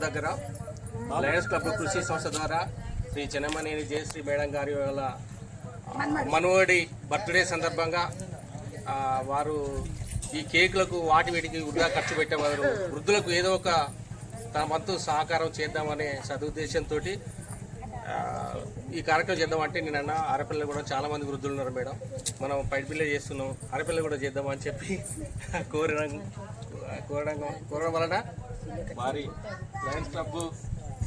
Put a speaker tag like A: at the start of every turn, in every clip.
A: దగ్గర Lions club కృషి సంస్థ ద్వారా శ్రీ చెన్నమనేని జయశ్రీ మేడం గారి వాళ్ళ మనవడి బర్త్డే సందర్భంగా వారు ఈ కేకులకు వీటికి వృధా ఖర్చు పెట్టేవారు వృద్ధులకు ఏదో ఒక తన వంతు సహకారం చేద్దామనే సదుద్దేశంతో ఈ కార్యక్రమం చేద్దామంటే నేనన్నా ఆడపిల్లలు కూడా చాలామంది వృద్ధులు ఉన్నారు మేడం, మనం పైడిపిల్ల చేస్తున్నాం, ఆడపిల్లలు కూడా చేద్దామని చెప్పి కోరడం వలన వారి లయన్స్ క్లబ్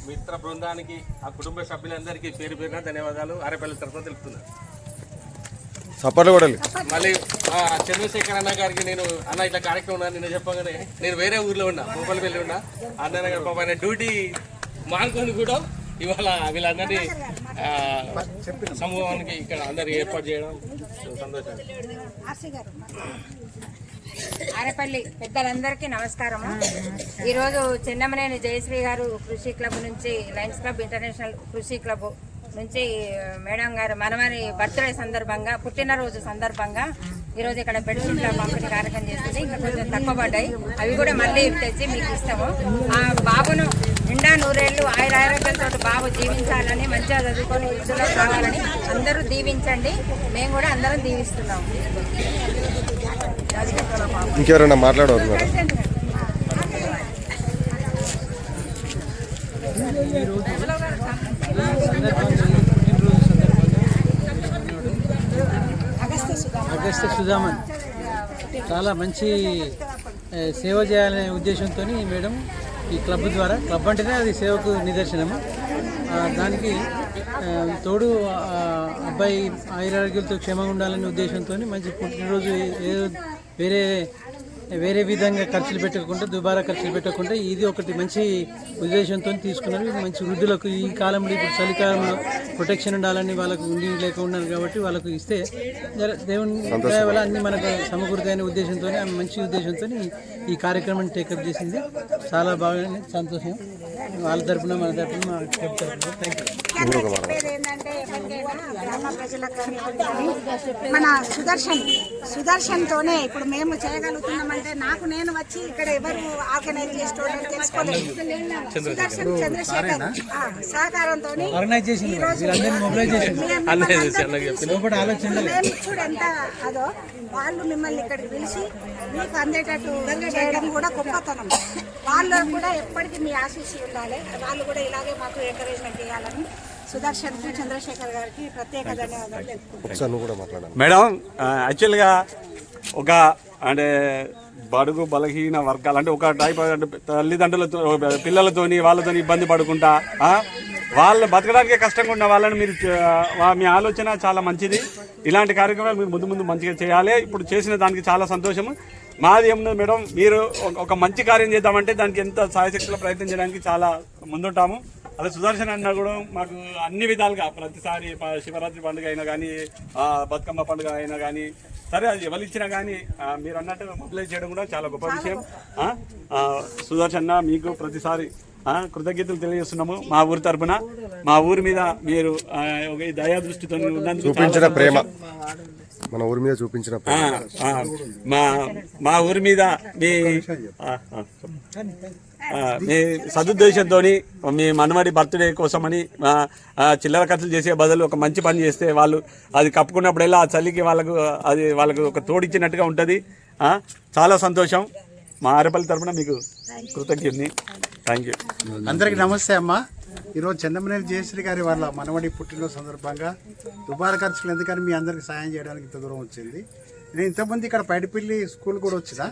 A: మిత్ర బృందానికి ఆ కుటుంబ సభ్యులందరికీ పేరు పేరున ధన్యవాదాలు ఆడపిల్లల తరఫున తెలుపుతున్నాను. మళ్ళీ చంద్రశేఖర్ అన్న గారికి నేను అన్న ఇట్లా కార్యక్రమం ఉన్నా నిన్న చెప్పగానే నేను వేరే ఊర్లో ఉన్నా, భూపాలపల్లి ఉన్నా, అన్న గారు పాప డ్యూటీ మానుకొని కూడా ఇవాళ వీళ్ళందరినీ సమూహానికి ఇక్కడ అందరు ఏర్పాటు చేయడం సంతోషం.
B: ఆరేపల్లి పెద్దలందరికీ నమస్కారము. ఈరోజు చెన్నమనేని జయశ్రీ గారు కృషి క్లబ్ నుంచి లయన్స్ క్లబ్ ఇంటర్నేషనల్ కృషి క్లబ్ నుంచి మేడం గారు మనమని బర్త్డే సందర్భంగా పుట్టినరోజు సందర్భంగా ఈరోజు ఇక్కడ బెడ్షీట్ల పంపిణీ కార్యక్రమం చేస్తుంది. ఇంకా కొంచెం తక్కువ పడ్డాయి, అవి కూడా మళ్ళీ తెచ్చి మీకు ఇస్తాము. ఆ బాబును నిండా నూరేళ్లు ఆయురారోగ్యాలతో బాబు జీవించాలని, మంచిగా చదువుకొని వృద్ధులకు కావాలని అందరూ దీవించండి. మేము కూడా అందరం దీవిస్తున్నాము.
C: ఇంకెవరైనా మాట్లాడవచ్చు?
D: అగస్త్య సుధామన్ చాలా మంచి సేవ చేయాలనే ఉద్దేశంతో మేడం ఈ క్లబ్ ద్వారా, క్లబ్ అంటేనే అది సేవకు నిదర్శనము. దానికి తోడు అబ్బాయి ఆయురారోగ్యాలతో క్షేమంగా ఉండాలనే ఉద్దేశంతో మంచి పుట్టినరోజు వేరే విధంగా ఖర్చులు పెట్టకుండా, దుబారా ఖర్చులు పెట్టకుండా ఇది ఒకటి మంచి ఉద్దేశంతో తీసుకున్నారు. మంచి వృద్ధులకు ఈ కాలంలో ఇప్పుడు చలికాలంలో ప్రొటెక్షన్ ఉండాలని వాళ్ళకు ఉండి లేకుండా కాబట్టి వాళ్ళకు ఇస్తే దేవుని వల్ల అన్ని మనకు సమకూరుతాయనే ఉద్దేశంతో, మంచి ఉద్దేశంతో ఈ కార్యక్రమాన్ని టేకప్ చేసింది. చాలా బాగా సంతోషం. వాళ్ళ తరఫున మన తరఫున మా క్లబ్ తరఫున
E: మన సుదర్శన్తోనే ఇప్పుడు మేము చేయగలుగుతున్నామంటే నాకు నేను వచ్చి ఇక్కడ ఎవరు ఆర్గనైజ్ చేసుకోవడం తెలుసుకోలేదు. సుదర్శన్ చంద్రశేఖర్ సహకారంతో చూడు ఎంత అదో, వాళ్ళు మిమ్మల్ని ఇక్కడికి పిలిచి మీకు అందేటట్టు చేయడం కూడా గొప్పతనం. వాళ్ళు కూడా ఎప్పటికీ మీ ఆశీస్సులు ఉండాలి. వాళ్ళు కూడా ఇలాగే మాకు ఎంకరేజ్మెంట్ చేయాలని సుదర్శన్ చంద్రశేఖర్ గారికి ప్రత్యేక ధన్యవాదాలు తెలుపుకుంటున్నాను.
F: మేడం, యాక్చువల్గా ఒక అంటే బడుగు బలహీన వర్గాలు అంటే ఒక టైప్ అంటే తల్లిదండ్రులతో పిల్లలతోని వాళ్ళతో ఇబ్బంది పడుకుంటా వాళ్ళు బతకడానికే కష్టంగా ఉన్న వాళ్ళని మీరు మీ ఆలోచన చాలా మంచిది. ఇలాంటి కార్యక్రమాలు మీరు ముందు మంచిగా చేయాలి. ఇప్పుడు చేసిన దానికి చాలా సంతోషము. మాది ఏమున్నది మేడం, మీరు ఒక మంచి కార్యం చేద్దామంటే దానికి ఎంత సాయశక్తిలో ప్రయత్నం చేయడానికి చాలా ముందుంటాము. అలా సుదర్శన్ అన్న కూడా మాకు అన్ని విధాలుగా ప్రతిసారి శివరాత్రి పండుగ అయినా కానీ, బతుకమ్మ పండుగ అయినా కానీ, సరే అది ఎవరు ఇచ్చినా కానీ మీరు అన్నట్టు మొబిలైజ్ చేయడం కూడా చాలా గొప్ప విషయం. సుదర్శన్ అన్న మీకు ప్రతిసారి కృతజ్ఞతలు తెలియజేస్తున్నాము. మా ఊరి తరఫున మా ఊరి మీద మీరు దయా దృష్టితో
C: చూపించిన ప్రేమ, మన ఊరి మీద చూపించిన
F: మా ఊరి మీద మీ సదుద్దేశంతో మీ మనవడి బర్త్డే కోసమని చిల్లర ఖర్చులు చేసే బదులు ఒక మంచి పని చేస్తే వాళ్ళు అది కప్పుకున్నప్పుడల్లా ఆ చలికి వాళ్ళకు ఒక తోడిచ్చినట్టుగా ఉంటుంది. చాలా సంతోషం. మా ఆరేపల్లి తరఫున మీకు కృతజ్ఞతని. Thank you.
G: అందరికీ నమస్తే అమ్మ. ఈరోజు చెన్నమనేని జయశ్రీ గారి వాళ్ళ మనవడి పుట్టినరోజు సందర్భంగా దుబారా ఖర్చులు ఎందుకని మీ అందరికి సాయం చేయడానికి ఇంత దూరం వచ్చింది. నేను ఇంతమంది ఇక్కడ పైడిపల్లి స్కూల్ కూడా వచ్చినా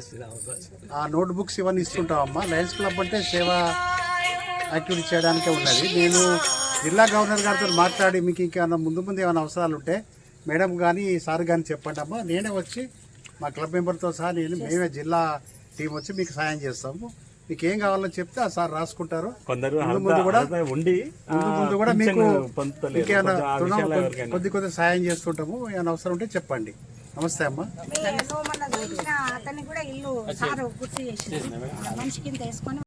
G: ఆ నోట్ బుక్స్ ఇవన్నీ ఇస్తుంటామమ్మా. లయన్స్ క్లబ్ అంటే సేవా యాక్టివిటీ చేయడానికే ఉన్నది. నేను జిల్లా గవర్నర్ గారితో మాట్లాడి మీకు ఇంకేమైనా ముందు ఏమైనా అవసరాలు ఉంటే మేడం కానీ సార్ కానీ చెప్పండి అమ్మా. నేనే వచ్చి మా క్లబ్ మెంబర్తో సహా మేమే జిల్లా టీం వచ్చి మీకు సాయం చేస్తాము. మీకు ఏం కావాలో చెప్తే ఆ సార్ రాసుకుంటారు. ముందు కూడా మీకు ఇంకేమైనా కొద్ది సాయం చేస్తుంటాము. ఏమైనా అవసరం ఉంటే చెప్పండి. నమస్తే అమ్మా.
E: అతన్ని కూడా ఇల్లు సార్ గుర్తు చేసి మనిషి కింద వేసుకొని